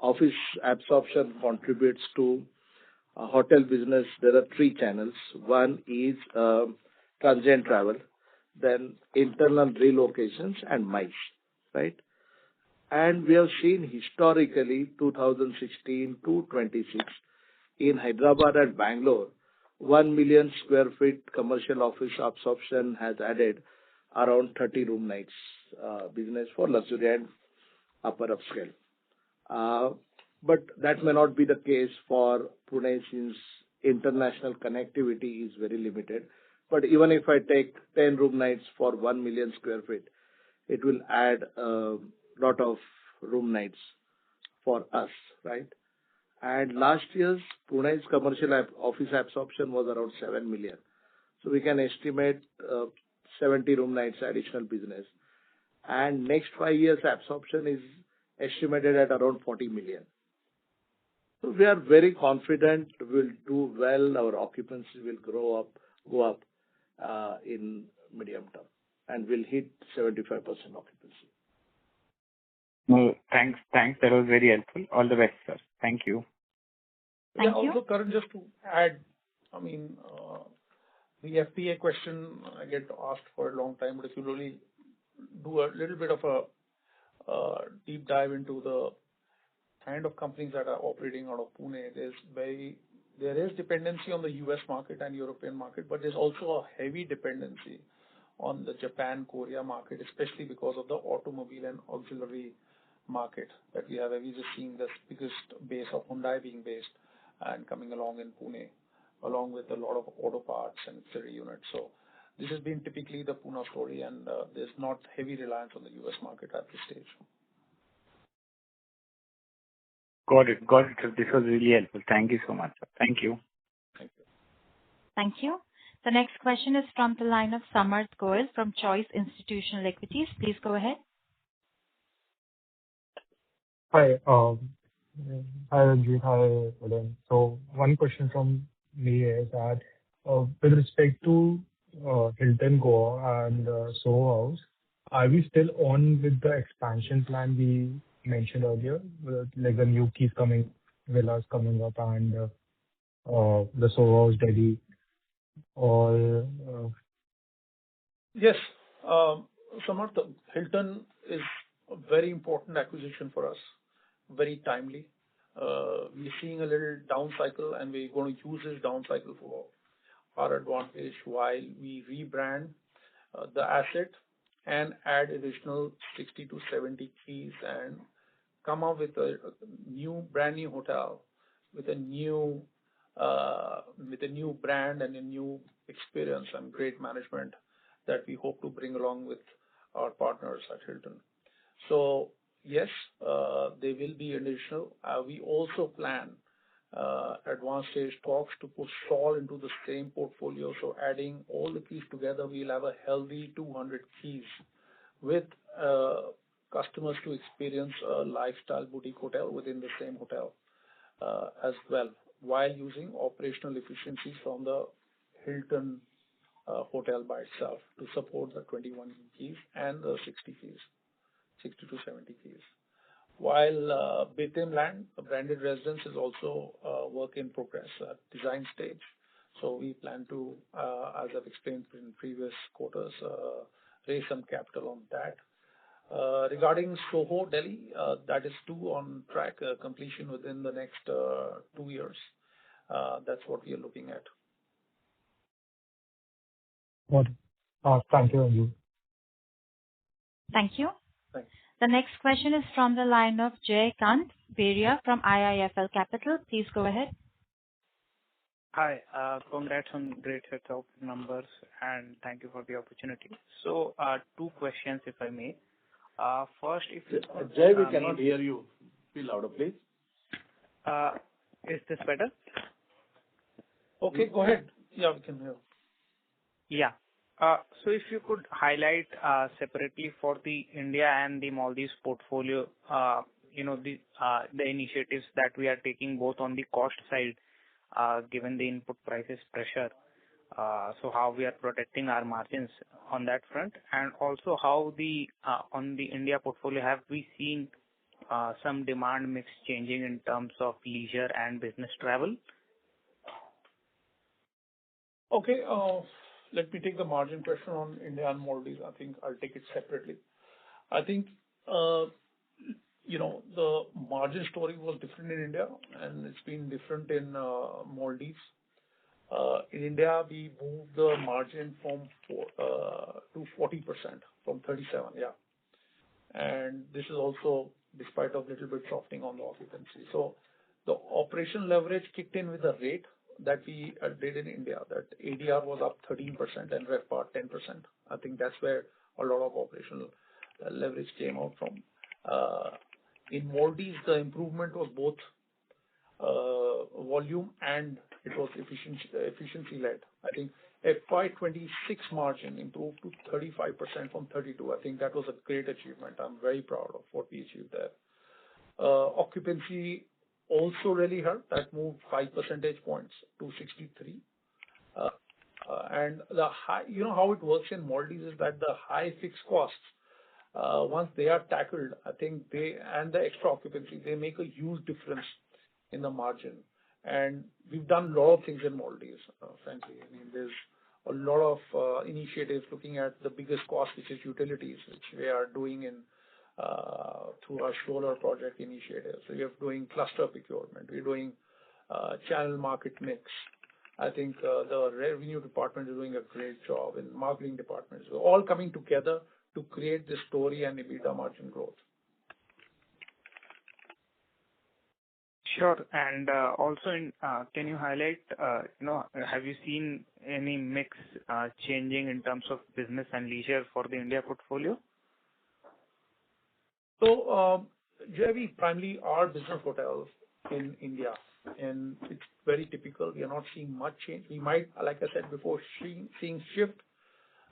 office absorption contributes to hotel business, there are three channels. One is transient travel, then internal relocations and MICE, right? And we have seen historically 2016 to 26 in Hyderabad and Bangalore, 1 million square feet commercial office absorption has added around 30 room nights business for luxury and upper upscale. But that may not be the case for Pune since international connectivity is very limited. But even if I take 10 room nights for 1 million square feet, it will add a lot of room nights for us, right? And last year's Pune's commercial office absorption was around 7 million. So we can estimate 70 room nights additional business. And next 5 years absorption is estimated at around 40 million. So we are very confident we'll do well. Our occupancy will go up in medium term, and we'll hit 75% occupancy. No, thanks. That was very helpful. All the best, sir. Thank you. Thank you. Also, Karan, just to add, I mean, the FTA question I get asked for a long time, but if you really do a little bit of a deep dive into the kind of companies that are operating out of Pune, there is dependency on the US market and European market, but there's also a heavy dependency on the Japan, Korea market, especially because of the automobile and auxiliary market that we have. We're just seeing the biggest base of Hyundai being based and coming along in Pune, along with a lot of auto parts and auxiliary units. So this has been typically the Pune story, and there's not heavy reliance on the US market at this stage. Got it. This was really helpful. Thank you so much, sir. Thank you. Thank you. Thank you. The next question is from the line of Samarth Goel from Choice Institutional Equities. Please go ahead. Hi, hi Ranjit, hi Uday. So one question from me is that with respect to Hilton Goa and Soho House, are we still on with the expansion plan we mentioned earlier, with, like the new keys coming, villas coming up, and the Soho House Delhi, or Yes, Samarth, Hilton is a very important acquisition for us, very timely. We're seeing a little down cycle, and we're going to use this down cycle for our advantage while we rebrand the asset and add additional 60 to 70 keys and come up with a brand new hotel with a new brand and a new experience and great management that we hope to bring along with our partners at Hilton. So yes, they will be additional. We also plan advanced stage talks to push Sol into the same portfolio. So adding all the keys together, we'll have a healthy 200 keys with customers to experience a lifestyle boutique hotel within the same hotel as well, while using operational efficiencies from the Hilton hotel by itself to support the 21 keys and the 60 keys, 60 to 70 keys. While Betim Land, a branded residence, is also work in progress at design stage. So we plan to, as I've explained in previous quarters, raise some capital on that. Regarding Soho, Delhi, that is too on track, completion within the next 2 years. That's what we are looking at. Got it. Thank you, Ranjit. Thank you. Thanks. The next question is from the line of Jay Kant Beria from IIFL Capital. Please go ahead. Hi. Congrats on great set of numbers, and thank you for the opportunity. So, 2 questions, if I may. First, if you could, Jay, we cannot hear you. Be louder, please. Is this better? Okay, go ahead. Yeah, we can hear. Yeah. So if you could highlight separately for the India and the Maldives portfolio, the initiatives that we are taking both on the cost side, given the input prices pressure. So how we are protecting our margins on that front, and also how on the India portfolio, have we seen some demand mix changing in terms of leisure and business travel? Okay, let me take the margin question on India and Maldives. I think I'll take it separately. I think, the margin story was different in India, and it's been different in Maldives. In India, we moved the margin to 40% from 37, yeah. And this is also despite of little bit softening on the occupancy. So the operation leverage kicked in with the rate that we did in India, that ADR was up 13% and RevPAR 10%. I think that's where a lot of operational leverage came out from. In Maldives, the improvement was both volume and it was efficiency led. I think FY26 margin improved to 35% from 32. I think that was a great achievement. I'm very proud of what we achieved there. Occupancy also really helped. That moved 5 percentage points to 63. And the high, how it works in Maldives is that the high fixed costs, once they are tackled, I think and the extra occupancy, they make a huge difference in the margin. And we've done a lot of things in Maldives, frankly. I mean, there's a lot of initiatives looking at the biggest cost, which is utilities, which we are doing through our solar project initiative. So we are doing cluster procurement. We're doing channel market mix. I think the revenue department is doing a great job, and marketing departments. We're all coming together to create this story and EBITDA margin growth. Sure. And also, can you highlight, have you seen any mix changing in terms of business and leisure for the India portfolio? So, we primarily are business hotels in India, and it's very typical. We are not seeing much change. We might, like I said before, seeing shift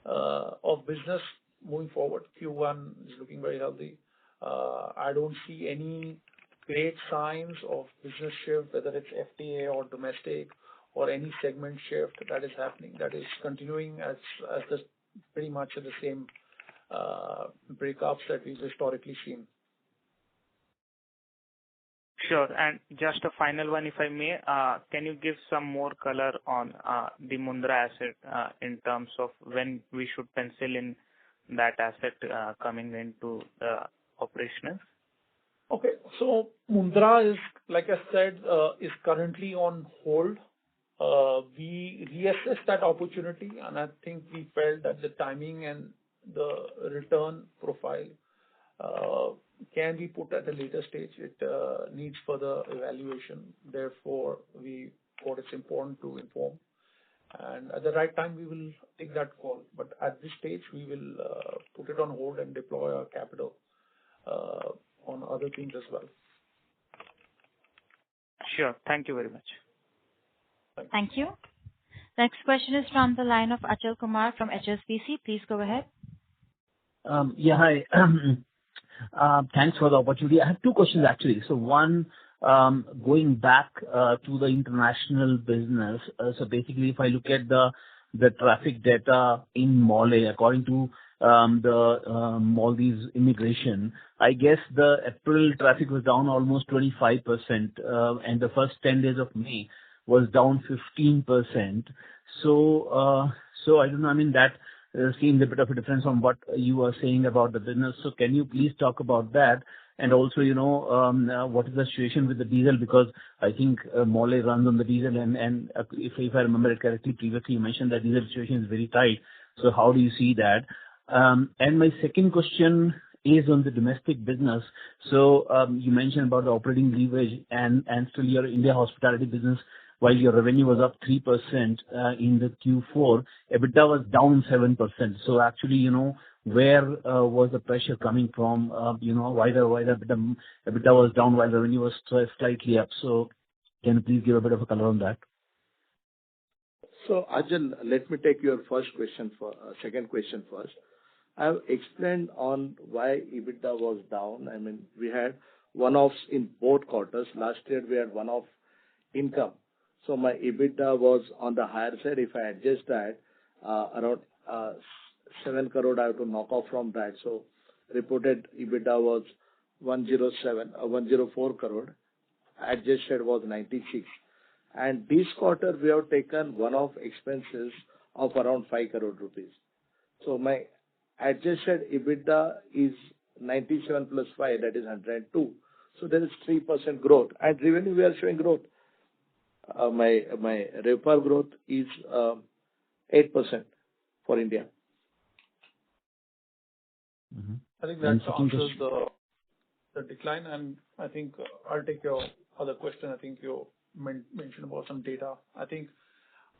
of business moving forward. Q1 is looking very healthy. I don't see any great signs of business shift, whether it's FTA or domestic or any segment shift that is happening. That is continuing as pretty much at the same breakups that we've historically seen. Sure. And just a final one, if I may, can you give some more color on the Mundra asset in terms of when we should pencil in that asset coming into the operations? Okay. So Mundra is, like I said, is currently on hold. We reassessed that opportunity, and I think we felt that the timing and the return profile can be put at a later stage. It needs further evaluation. Therefore, we thought it's important to inform. And at the right time, we will take that call. But at this stage, we will put it on hold and deploy our capital on other things as well. Sure. Thank you very much. Thank you. Next question is from the line of Achal Kumar from HSBC. Please go ahead. Yeah, hi. Thanks for the opportunity. I have two questions actually. So one, going back to the international business. So basically, if I look at the traffic data in Mole, according to the Maldives immigration, I guess the April traffic was down almost 25%, and the first 10 days of May was down 15%. So I don't know. I mean that seems a bit of a difference from what you were saying about the business. So can you please talk about that? And also, what is the situation with the diesel? Because I think Mole runs on the diesel, and if I remember it correctly, previously you mentioned that diesel situation is very tight. So how do you see that? And my second question is on the domestic business. So you mentioned about the operating leverage and still your India hospitality business, while your revenue was up 3% in the Q4, EBITDA was down 7%. So actually, where was the pressure coming from? Why the EBITDA was down while revenue was slightly up? So can you please give a bit of a color on that? So, Ajal, let me take your second question first. I've explained on why EBITDA was down. I mean, we had one-offs in both quarters. Last year, we had one-off income. So my EBITDA was on the higher side. If I adjust that, around 7 crore I have to knock off from that. So reported EBITDA was 104 crore. Adjusted was 96. And this quarter, we have taken one-off expenses of around 5 crore rupees. So my adjusted EBITDA is 97 plus 5, that is 102. So there is 3% growth. And revenue, we are showing growth. My RevPAR growth is 8% for India. Mm-hmm. I think that answers the decline, and I think I'll take your other question. I think you mentioned about some data. I think,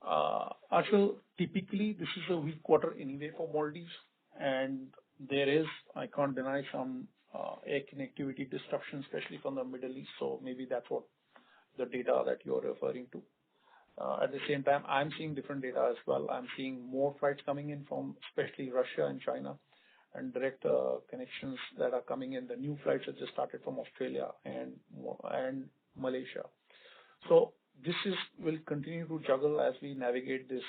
Ashil, typically this is a weak quarter anyway for Maldives, and there is, I can't deny, some air connectivity disruption, especially from the Middle East. So maybe that's what the data that you're referring to. At the same time, I'm seeing different data as well. I'm seeing more flights coming in from especially Russia and China, and direct connections that are coming in. The new flights that just started from Australia and Malaysia. So this will continue to juggle as we navigate this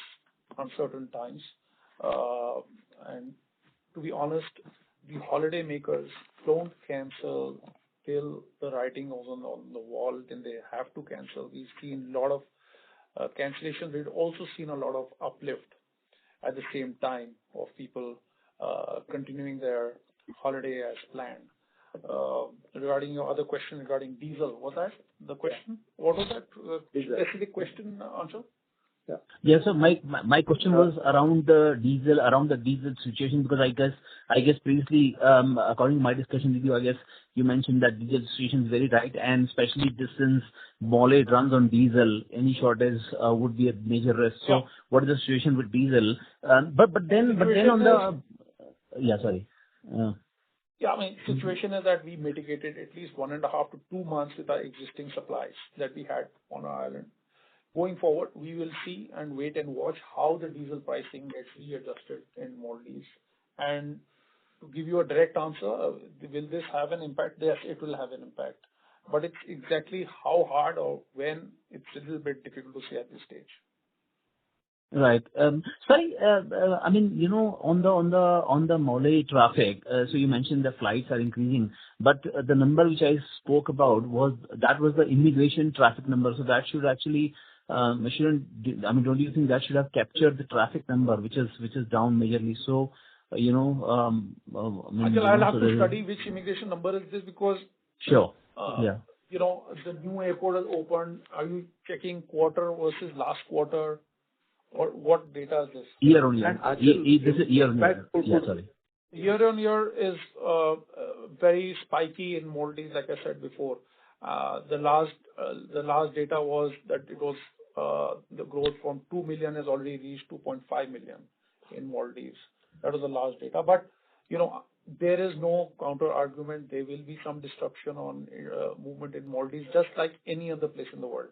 uncertain times. And to be honest, the holiday makers don't cancel till the writing was on the wall, then they have to cancel. We've seen a lot of cancellations. We've also seen a lot of uplift at the same time of people continuing their holiday as planned. Regarding your other question regarding diesel, was that the question? What was that specific question, Anshul? Yeah. Yes, sir. My question was around the diesel situation, because I guess previously, according to my discussion with you, I guess you mentioned that diesel situation is very tight, and especially since Mole runs on diesel, any shortage would be a major risk. So what is the situation with diesel? But then on the Yeah, I mean, situation is that we mitigated at least 1.5 to 2 months with our existing supplies that we had on our island. Going forward, we will see and wait and watch how the diesel pricing gets readjusted in Maldives. And to give you a direct answer, will this have an impact? Yes, it will have an impact. But it's exactly how hard or when, it's a little bit difficult to say at this stage. Right. Sorry, I mean, on the Mole traffic, so you mentioned the flights are increasing, but the number which I spoke about was the immigration traffic number. So that should actually, don't you think that should have captured the traffic number, which is down majorly? So, I'll have to study which immigration number is this, because sure, the new airport has opened. Are you checking quarter versus last quarter? Or what data is this? Year on year. This is year on year. Yeah, sorry. Year on year is very spiky in Maldives, like I said before. The last data was that it was the growth from 2 million has already reached 2.5 million in Maldives. That was the last data. But there is no counter argument. There will be some disruption on movement in Maldives, just like any other place in the world.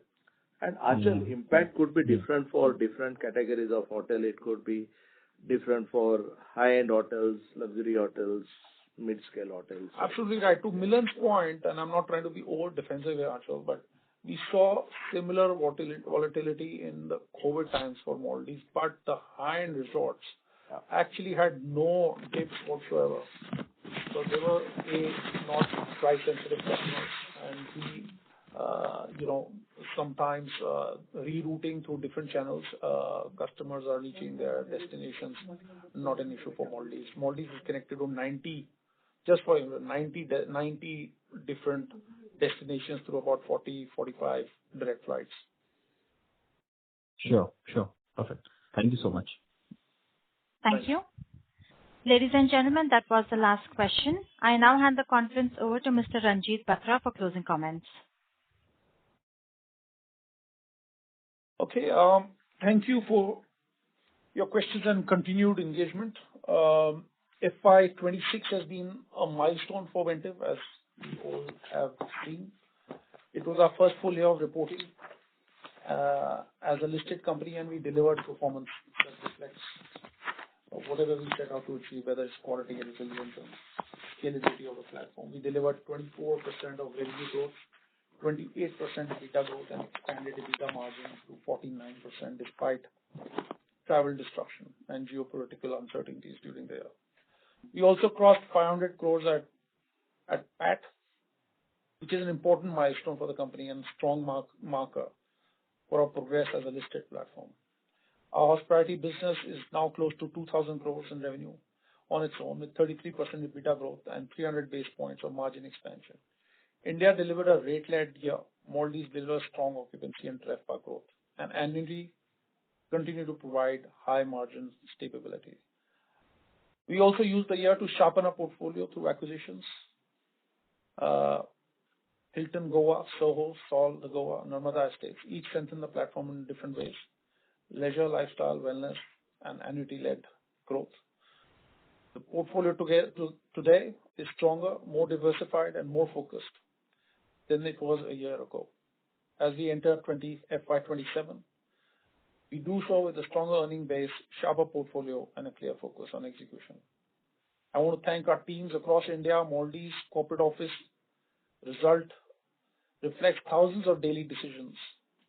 And Achal, impact could be different for different categories of hotel. It could be different for high-end hotels, luxury hotels, mid-scale hotels? Absolutely right. To Milan's point, and I'm not trying to be over defensive here, Achal, but we saw similar volatility in the COVID times for Maldives, but the high-end resorts actually had no dips whatsoever. So they were not price-sensitive customers, and we, sometimes rerouting through different channels, customers are reaching their destinations, not an issue for Maldives. Maldives is connected to 90 different destinations through about 45 direct flights. Sure. Perfect. Thank you so much. Thank you. Ladies and gentlemen, that was the last question. I now hand the conference over to Mr. Ranjit Batra for closing comments. Okay. Thank you for your questions and continued engagement. FY26 has been a milestone for Ventive, as we all have seen. It was our first full year of reporting as a listed company, and we delivered performance that reflects whatever we set out to achieve, whether it's quality, resilience, and scalability of the platform. We delivered 24% of revenue growth, 28% EBITDA growth, and expanded EBITDA margin to 49% despite travel disruption and geopolitical uncertainties during the year. We also crossed 500 crores at PAT, which is an important milestone for the company and strong marker for our progress as a listed platform. Our hospitality business is now close to 2,000 crores in revenue on its own, with 33% EBITDA growth and 300 basis points of margin expansion. India delivered a rate-led year. Maldives delivered strong occupancy and RevPAR growth, and annually continue to provide high margins stability. We also used the year to sharpen our portfolio through acquisitions. Hilton Goa, Soho, Sol, the Goa, Narmada Estates, each strengthen the platform in different ways. Leisure, lifestyle, wellness, and annuity-led growth. The portfolio today is stronger, more diversified, and more focused than it was a year ago. As we enter FY27, we do so with a stronger earning base, sharper portfolio, and a clear focus on execution. I want to thank our teams across India, Maldives, corporate office. Result reflects thousands of daily decisions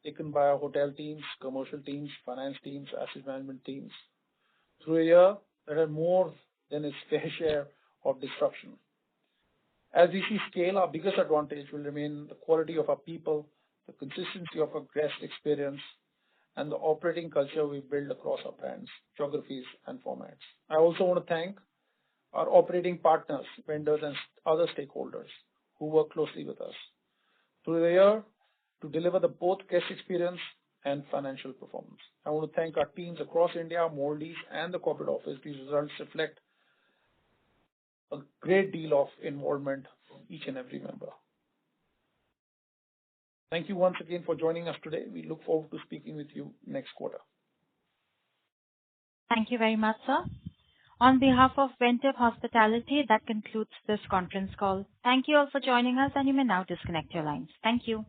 taken by our hotel teams, commercial teams, finance teams, asset management teams through a year that had more than its fair share of disruption. As we see scale, our biggest advantage will remain the quality of our people, the consistency of our guest experience, and the operating culture we build across our brands, geographies, and formats. I also want to thank our operating partners, vendors, and other stakeholders who work closely with us through the year to deliver the both guest experience and financial performance. I want to thank our teams across India, Maldives, and the corporate office. These results reflect a great deal of involvement from each and every member. Thank you once again for joining us today. We look forward to speaking with you next quarter. Thank you very much, sir. On behalf of Ventive Hospitality, that concludes this conference call. Thank you all for joining us, and you may now disconnect your lines. Thank you.